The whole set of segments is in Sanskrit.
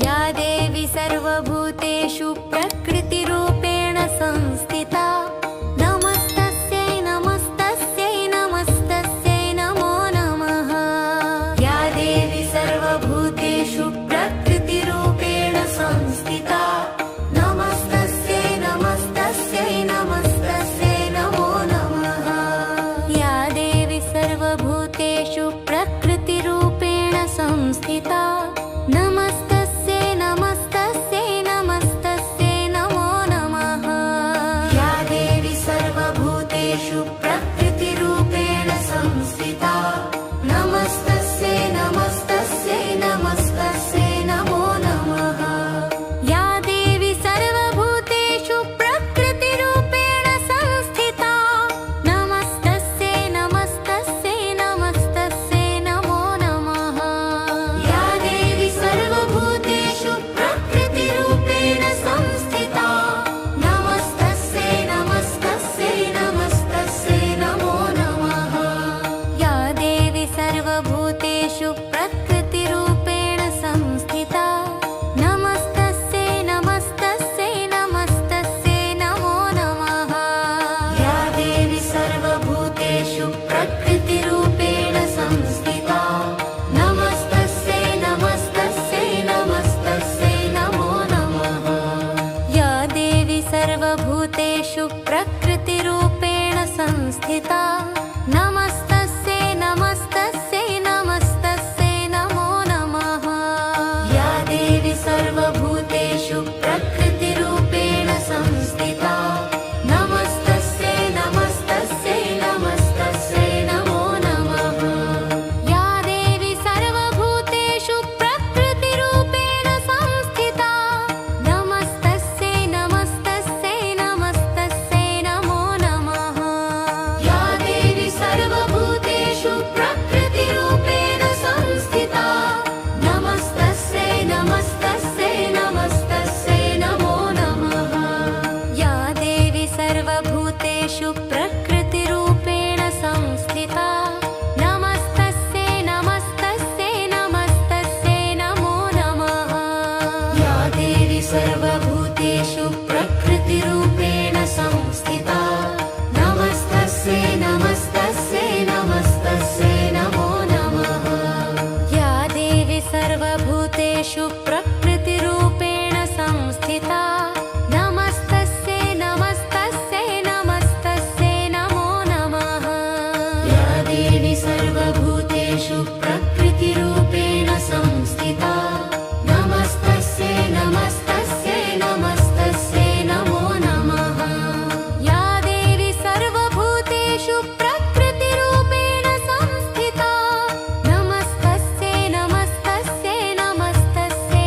या देवी सर्वभूतेषु प्रकृतिरूपेण संस्थिता नमस्तस्यै नमस्तस्यै नमस्तस्यै नमो नमः। या देवी सर्वभूतेषु प्रकृतिरूपेण संस्थिता नमस्तस्यै नमस्तस्यै नमस्तस्यै नमो नमः। या देवी सर्वभूतेषु प्रकृतिरूपेण संस्थिता नमस्तस्यै नमस्तस्यै नमस्तस्यै नमो नमः। या देवी सर्वभूतेषु प्रकृतिरूपेण संस्थिता नमस्तस्यै नमस्तस्यै नमस्तस्यै नमो नमः। या देवी सर्वभूतेषु प्रकृतिरूपेण संस्थिता नमस्तस्यै नमस्तस्यै नमस्तस्यै नमो नमः। या देवी सर्वभूतेषु प्रकृतिरूपेण संस्थिता नमस्तस्यै नमस्तस्यै नमस्तस्यै नमो नमः। या देवी सर्वभूतेषु प्रकृतिरूपेण संस्थिता नमस्तस्यै नमस्तस्यै नमस्तस्यै नमो नमः। या देवी सर्वभूतेषु प्रकृतिरूपेण संस्थिता नमस्तस्यै नमस्तस्यै नमस्तस्यै नमो नमः। या देवी सर्वभूतेषु प्रकृतिरूपेण संस्थिता नमस्तस्यै नमस्तस्यै नमस्तस्यै नमो नमः। या देवी सर्वभूतेषु प्रकृतिरूपेण संस्थिता नमस्तस्यै नमस्तस्यै नमस्तस्यै नमो नमः। या देवी सर्वभूतेषु प्रकृतिरूपेण संस्थिता नमस्तस्यै नमस्तस्यै नमस्तस्यै नमो नमः। या देवी सर्वभूतेषु प्रकृतिरूपेण संस्थिता नमस्तस्यै नमस्तस्यै नमस्तस्यै नमो नमः। या देवी सर्वभूतेषु प्रकृतिरूपेण संस्थिता नमस्तस्यै नमस्तस्यै नमस्तस्यै नमो नमः। या देवी सर्वभूतेषु प्रकृतिरूपेण संस्थिता नमस्तस्यै नमस्तस्यै नमस्तस्यै नमो नमः। या देवी सर्वभूतेषु प्रकृतिरूपेण संस्थिता नमस्तस्यै नमस्तस्यै नमस्तस्यै नमो नमः। या देवी सर्वभूतेषु प्रकृतिरूपेण संस्थिता नमस्तस्यै नमस्तस्यै नमस्तस्यै नमो नमः। या देवी सर्वभूतेषु प्रकृतिरूपेण संस्थिता नमस्तस्यै नमस्तस्यै नमस्तस्यै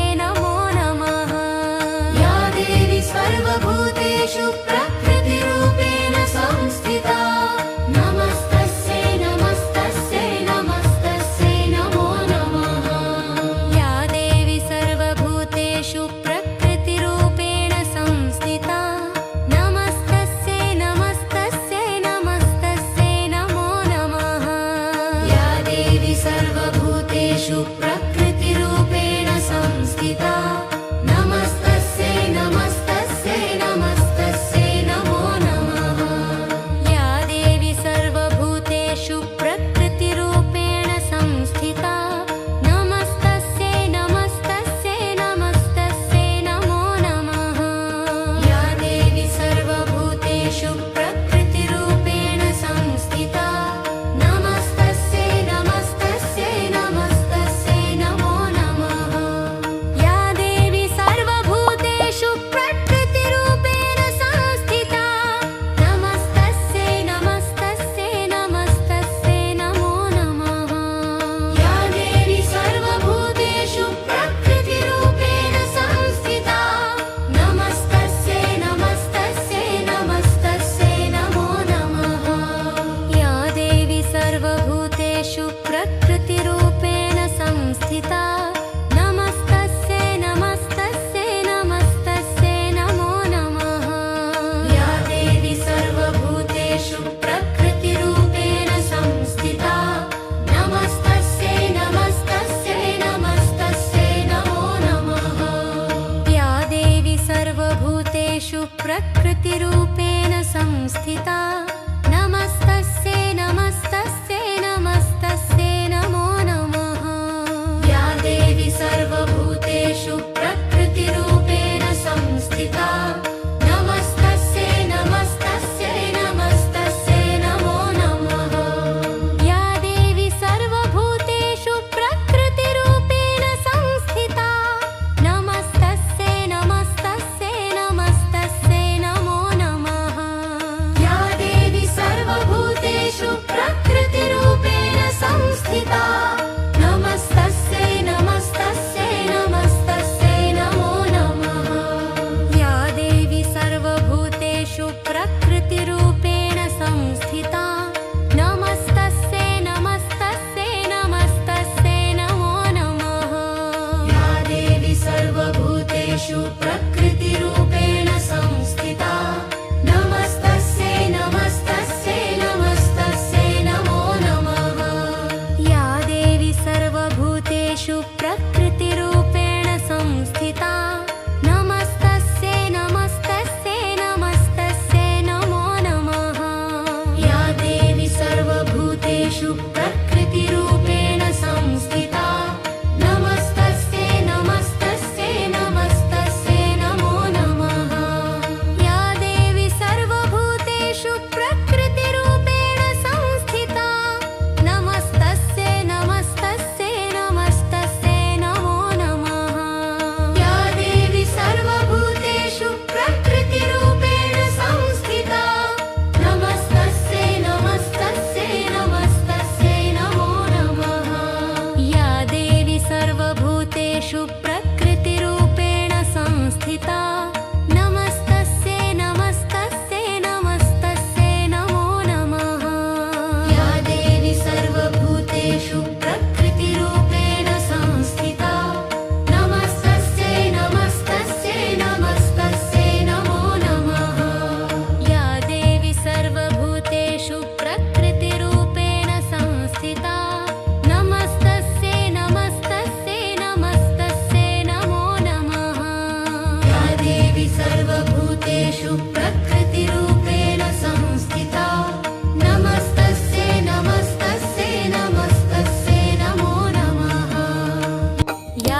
सर्वभूतेषु प्रकृतिरूपेण संस्थिता नमस्तस्यै नमस्तस्यै नमस्तस्यै नमो नमः या देवी सर्वभूतेषु प्रकृतिरूपेण संस्थिता नमस्तस्यै नमस्तस्यै नमस्तस्यै नमो नमः या देवी सर्वभूतेषु प्रकृतिरूपेण संस्थिता नमस्तस्यै नमस्तस्यै नमस्तस्यै नमो नमः या देवी सर्वभूतेषु प्रकृतिरूपेण संस्थिता नमस्तस्यै नमस्तस्यै नमस्तस्यै नमो नमः या देवी सर्वभूतेषु प्रकृतिरूपेण संस्थिता नमस्तस्यै नमस्तस्यै नमस्तस्यै नमो नमः या देवी सर्वभूतेषु प्रकृतिरूपेण संस्थिता नमस्तस्यै नमस्तस्यै नमस्तस्यै नमो नमः या देवी सर्वभूतेषु प्रकृतिरूपेण संस्थिता नमस्तस्यै नमस्तस्यै नमस्तस्यै नमो नमः या देवी सर्वभूतेषु प्रकृतिरूपेण संस्थिता नमस्तस्यै नमस्तस्यै नमस्तस्यै नमो नमः या देवी सर्वभूतेषु प्रकृतिरूपेण संस्थिता नमस्तस्यै नमस्तस्यै नमस्तस्यै नमो नमः या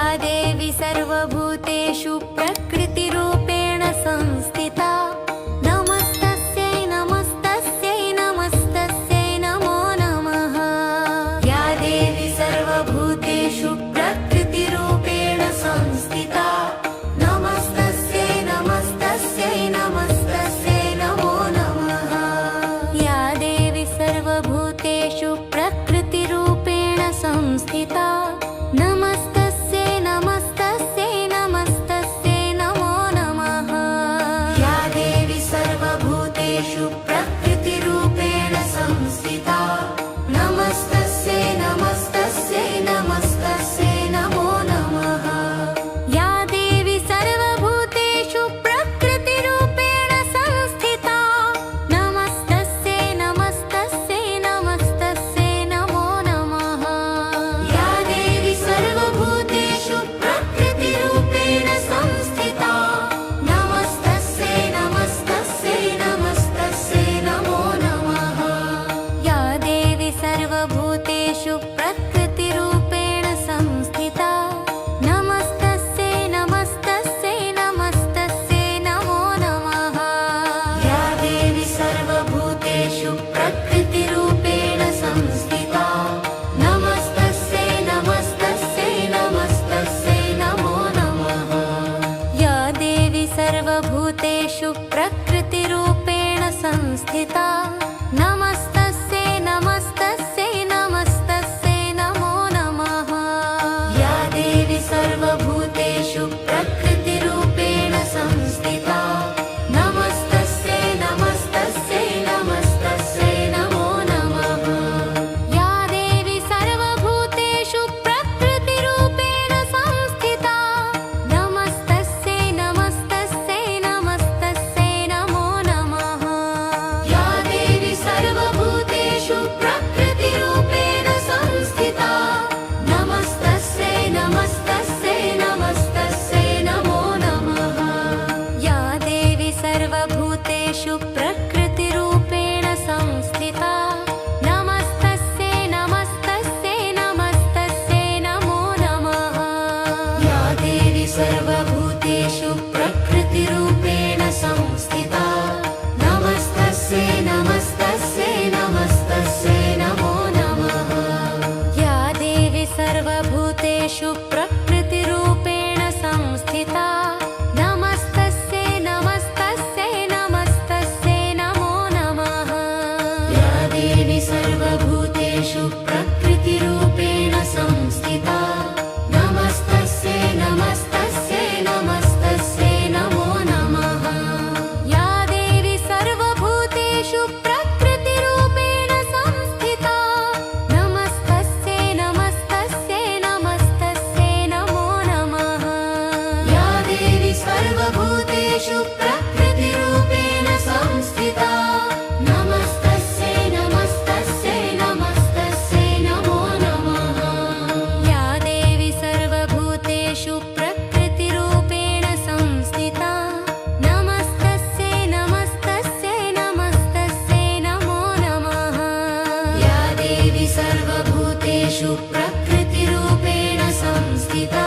देवी सर्वभूतेषु प्रकृतिरूपेण संस्थिता नमस्तस्यै नमस्तस्यै नमस्तस्यै नमो नमः या देवी सर्वभूतेषु प्रकृतिरूपेण संस्थिता नमस्तस्यै नमस्तस्यै नमस्तस्यै नमो नमः या देवी सर्वभूतेषु प्रकृतिरूपेण संस्थिता नमस्तस्यै नमस्तस्यै नमस्तस्यै नमो नमः या देवी सर्वभूतेषु प्रकृतिरूपेण संस्थिता नमस्तस्यै नमस्तस्यै नमस्तस्यै नमो नमः या देवी सर्वभूतेषु प्रकृतिरूपेण संस्थिता नमस्तस्यै नमस्तस्यै नमस्तस्यै नमो नमः या देवी सर्वभूतेषु प्रकृतिरूपेण संस्थिता नमस्तस्यै नमस्तस्यै नमस्तस्यै नमो नमः या देवी सर्वभूतेषु प्रकृतिरूपेण संस्थिता नमस्तस्यै नमस्तस्यै नमस्तस्यै नमो नमः या देवी सर्वभूतेषु प्रकृतिरूपेण संस्थिता नमस्तस्यै नमस्तस्यै नमस्तस्यै नमो नमः या देवी सर्वभूतेषु प्रकृतिरूपेण संस्थिता नमस्तस्यै नमस्तस्यै नमस्तस्यै नमो नमः या देवी सर्वभूतेषु प्रकृतिरूपेण संस्थिता नमस्तस्यै नमस्तस्यै नमस्तस्यै नमो नमः या देवी सर्वभूतेषु प्रकृतिरूपेण संस्थिता नमस्तस्यै नमस्तस्यै नमस्तस्यै नमो नमः या देवी सर्वभूतेषु प्रकृतिरूपेण संस्थिता नमस्तस्यै नमस्तस्यै नमस्तस्यै नमो नमः या देवी सर्वभूतेषु प्रकृतिरूपेण संस्थिता नमस्तस्यै नमस्तस्यै नमस्तस्यै नमो नमः या देवी सर्वभूतेषु प्रकृतिरूपेण संस्थिता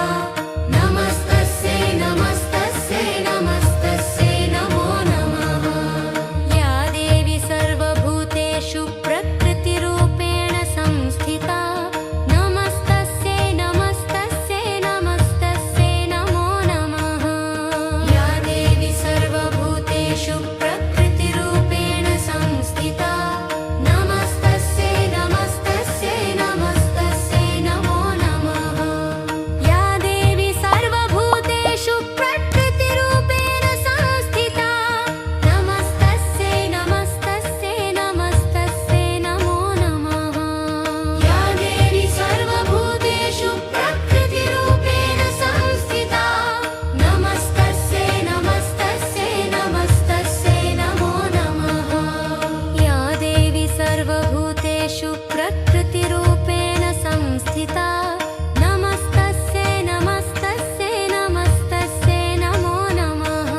नमस्तस्यै नमस्तस्यै नमस्तस्यै नमो नमः या देवी सर्वभूतेषु प्रकृतिरूपेण संस्थिता नमस्तस्यै नमस्तस्यै नमस्तस्यै नमो नमः या देवी सर्वभूतेषु प्रकृतिरूपेण संस्थिता नमस्तस्यै नमस्तस्यै नमस्तस्यै नमो नमः या देवी सर्वभूतेषु प्रकृतिरूपेण संस्थिता नमस्तस्यै नमस्तस्यै नमस्तस्यै नमो नमः या देवी सर्वभूतेषु प्रकृतिरूपेण संस्थिता नमस्तस्यै नमस्तस्यै नमस्तस्यै नमो नमः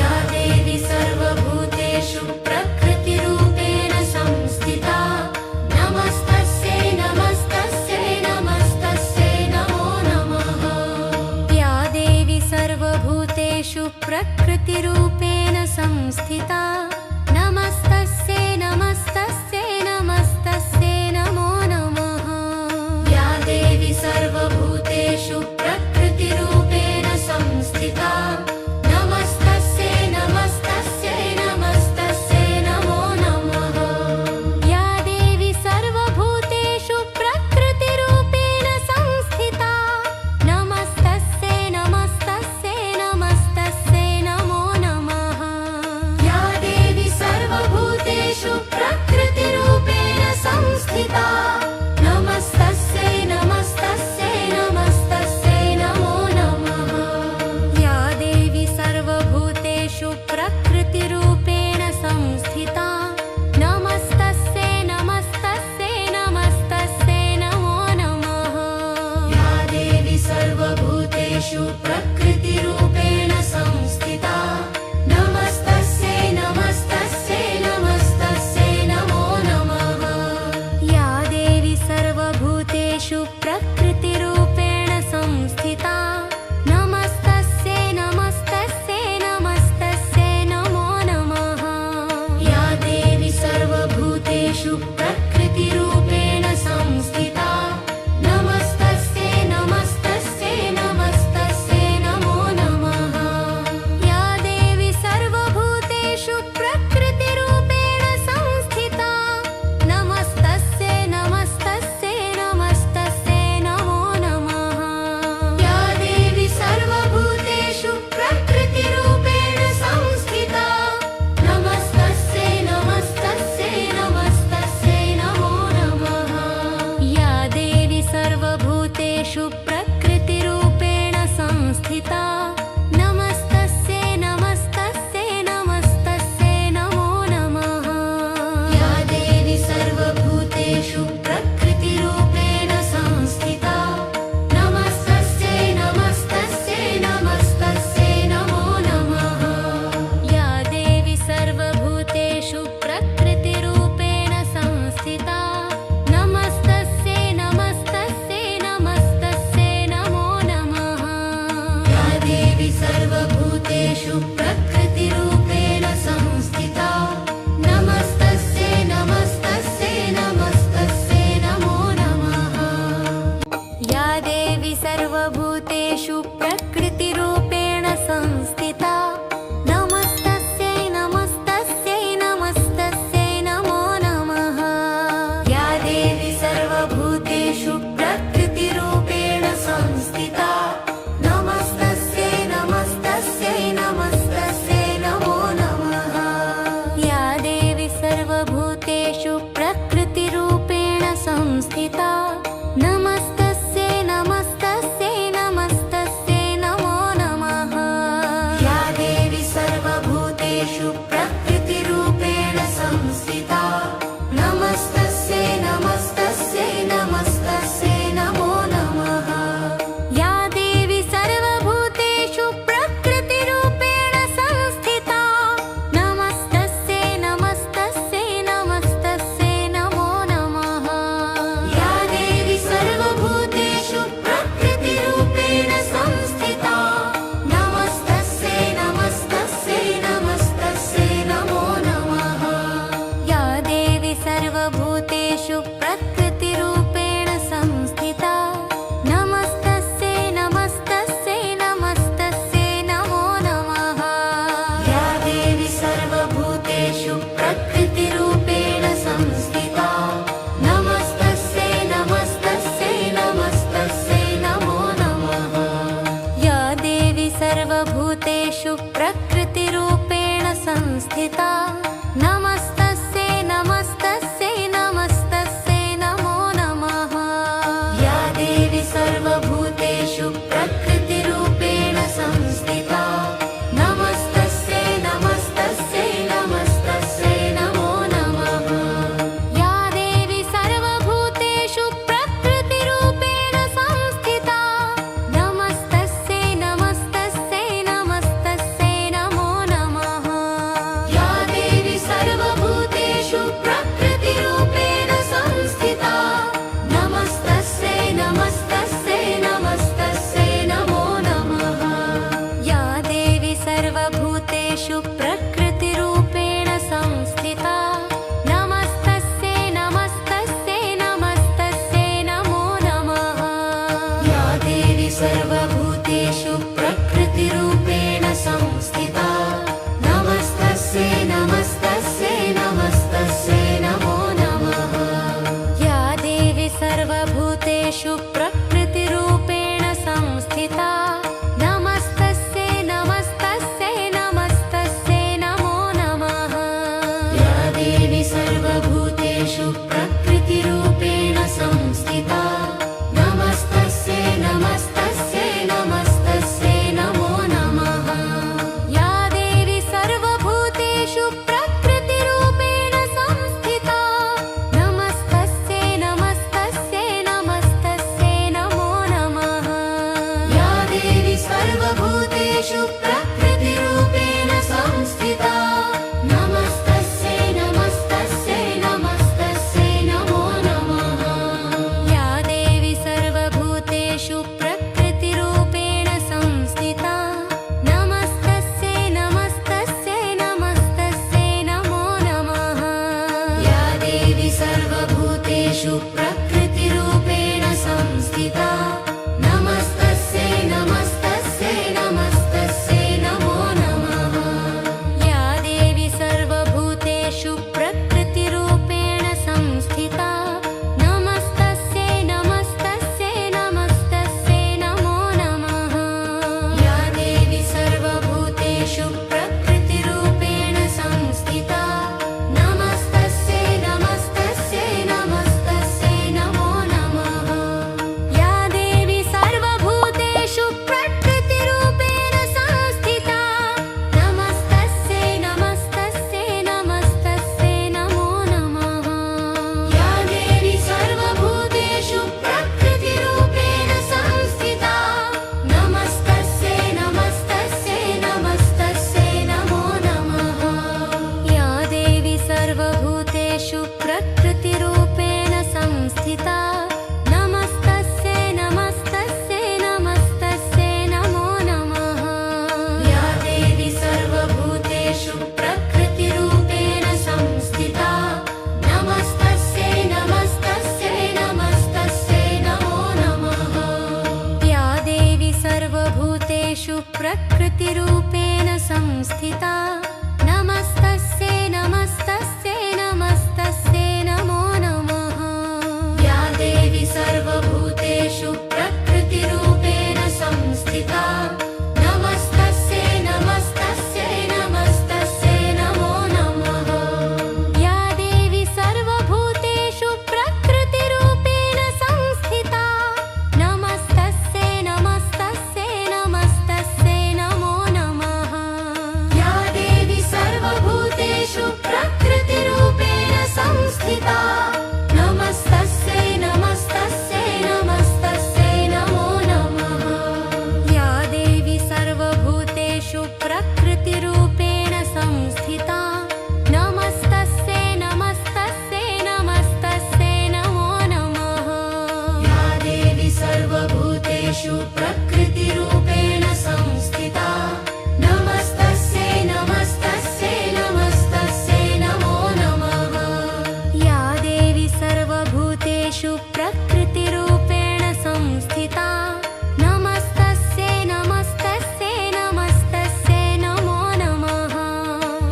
या देवी सर्वभूतेषु प्रकृतिरूपेण संस्थिता नमस्तस्यै नमस्तस्यै नमस्तस्यै नमो नमः या देवी सर्वभूतेषु प्रकृतिरूपेण संस्थिता नमस्तस्यै नमस्तस्यै नमस्तस्यै नमो नमः या देवी सर्वभूतेषु प्रकृतिरूपेण संस्थिता नमस्तस्यै नमस्तस्यै नमस्तस्यै नमो नमः या देवी सर्वभूतेषु प्रकृतिरूपेण संस्थिता नमस्तस्यै नमस्तस्यै नमस्तस्यै नमो नमः या देवी सर्वभूतेषु प्रकृतिरूपेण संस्थिता नमस्तस्यै नमस्तस्यै नमस्तस्यै नमो नमः या देवी सर्वभूतेषु प्रकृतिरूपेण संस्थिता नमस्तस्यै नमस्तस्यै नमस्तस्यै नमो नमः या देवी सर्वभूतेषु प्रकृतिरूपेण संस्थिता नमस्तस्यै नमस्तस्यै नमस्तस्यै नमो नमः या देवी सर्वभूतेषु प्रकृतिरूपेण संस्थिता नमस्तस्यै नमस्तस्यै नमस्तस्यै नमो नमः या देवी सर्वभूतेषु प्रकृतिरूपेण संस्थिता नमस्तस्यै नमस्तस्यै नमस्तस्यै नमो नमः या देवी सर्वभूतेषु प्रकृतिरूपेण संस्थिता नमस्तस्यै नमस्तस्यै नमस्तस्यै नमो नमः या देवी सर्वभूतेषु प्रकृतिरूपेण संस्थिता नमस्तस्यै नमस्तस्यै नमस्तस्यै नमो नमः या देवी सर्वभूतेषु प्रकृतिरूपेण संस्थिता नमस्तस्यै नमस्तस्यै नमस्तस्यै नमो नमः या देवी सर्वभूतेषु प्रकृतिरूपेण संस्थिता नमस्तस्यै नमस्तस्यै नमस्तस्यै नमो नमः या देवी सर्वभूतेषु प्रकृतिरूपेण संस्थिता नमस्तस्यै नमस्तस्यै नमस्तस्यै नमो नमः या देवी सर्वभूतेषु प्रकृतिरूपेण संस्थिता नमस्तस्यै नमस्तस्यै नमस्तस्यै नमो नमः या देवी सर्वभूतेषु प्रकृतिरूपेण संस्थिता नमस्तस्यै नमस्तस्यै नमस्तस्यै नमो नमः या देवी सर्वभूतेषु प्रकृतिरूपेण संस्थिता नमस्तस्यै नमस्तस्यै नमस्तस्यै नमो नमः या देवी सर्वभूतेषु प्रकृतिरूपेण संस्थिता नमस्तस्यै नमस्तस्यै नमस्तस्यै नमो नमः या देवी सर्वभूतेषु प्रकृतिरूपेण संस्थिता नमस्तस्यै नमस्तस्यै नमस्तस्यै सर्वभूतेषु प्रकृतिरूपेण संस्थिता नमस्तस्यै नमस्तस्यै नमस्तस्यै नमो नमः। या देवी सर्वभूतेषु प्रकृतिरूपेण संस्थिता नमस्तस्यै नमस्तस्यै नमस्तस्यै नमो नमः। या देवी सर्वभूतेषु प्रकृतिरूपेण संस्थिता नमस्तस्यै नमस्तस्यै नमस्तस्यै नमो नमः। या देवी सर्वभूतेषु प्रकृतिरूपेण संस्थिता नमस्तस्यै नमस्तस्यै नमस्तस्यै नमो नमः। या देवी सर्वभूतेषु प्रकृतिरूपेण संस्थिता नमस्तस्यै नमस्तस्यै नमस्तस्यै नमो नमः। या देवी सर्वभूतेषु प्रकृतिरूपेण संस्थिता नमस्तस्यै नमस्तस्यै नमस्तस्यै नमो नमः। या देवी सर्वभूतेषु प्रकृतिरूपेण संस्थिता नमस्तस्यै नमस्तस्यै नमस्तस्यै नमो नमः। या देवी सर्वभूतेषु प्रकृतिरूपेण संस्थिता नमस्तस्यै नमस्तस्यै नमस्तस्यै नमो नमः। या देवी सर्वभूतेषु प्रकृतिरूपेण संस्थिता नमस्तस्यै नमस्तस्यै नमस्तस्यै नमो नमः। या देवी सर्वभूतेषु प्रकृतिरूपेण संस्थिता नमस्तस्यै नमस्तस्यै नमस्तस्यै नमो नमः। या देवी सर्वभूतेषु प्रकृतिरूपेण संस्थिता नमस्तस्यै नमस्तस्यै नमस्तस्यै नमो नमः। या देवी सर्वभूतेषु प्रकृतिरूपेण संस्थिता नमस्तस्यै नमस्तस्यै नमस्तस्यै नमो नमः। या देवी सर्वभूतेषु प्रकृतिरूपेण संस्थिता नमस्तस्यै नमस्तस्यै नमस्तस्यै नमो नमः। या देवी सर्वभूतेषु प्रकृतिरूपेण संस्थिता नमस्तस्यै नमस्तस्यै नमस्तस्यै नमो नमः। या देवी सर्वभूतेषु प्रकृतिरूपेण संस्थिता नमस्तस्यै नमस्तस्यै नमस्तस्यै नमो नमः। या देवी सर्वभूतेषु प्रकृतिरूपेण संस्थिता नमस्तस्यै नमस्तस्यै नमस्तस्यै नमो नमः। या देवी सर्वभूतेषु प्रकृतिरूपेण संस्थिता नमस्तस्यै नमस्तस्यै नमस्तस्यै नमो नमः। या देवी सर्वभूतेषु प्रकृतिरूपेण संस्थिता नमस्तस्यै नमस्तस्यै नमस्तस्यै नमो नमः। या देवी सर्वभूतेषु प्रकृतिरूपेण संस्थिता नमस्तस्यै नमस्तस्यै नमस्तस्यै नमो नमः। या देवी सर्वभूतेषु प्रकृतिरूपेण संस्थिता नमस्तस्यै नमस्तस्यै नमस्तस्यै नमो नमः। या देवी सर्वभूतेषु प्रकृतिरूपेण संस्थिता नमस्तस्यै नमस्तस्यै नमस्तस्यै नमो नमः। या देवी सर्वभूतेषु प्रकृतिरूपेण संस्थिता नमस्तस्यै नमस्तस्यै नमस्तस्यै नमो नमः। या देवी सर्वभूतेषु प्रकृतिरूपेण संस्थिता नमस्तस्यै नमस्तस्यै नमस्तस्यै नमो नमः। या देवी सर्वभूतेषु प्रकृतिरूपेण संस्थिता नमस्तस्यै नमस्तस्यै नमस्तस्यै नमो नमः। या देवी सर्वभूतेषु प्रकृतिरूपेण संस्थिता नमस्तस्यै नमस्तस्यै नमस्तस्यै नमो नमः।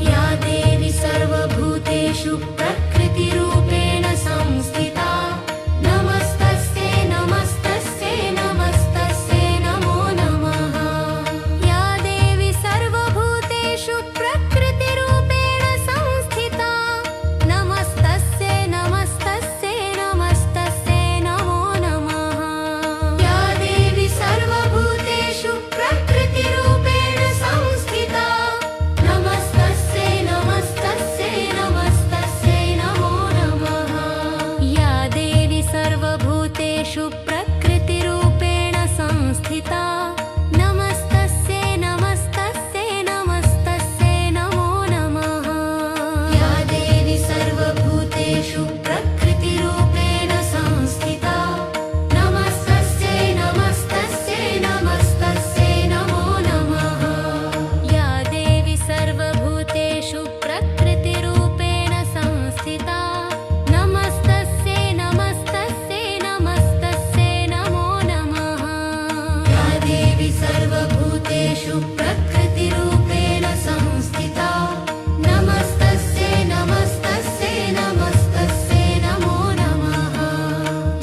या देवी सर्वभूतेषु प्रकृतिरूपेण संस्थिता नमस्तस्यै नमस्तस्यै नमस्तस्यै नमो नमः। सर्वेषु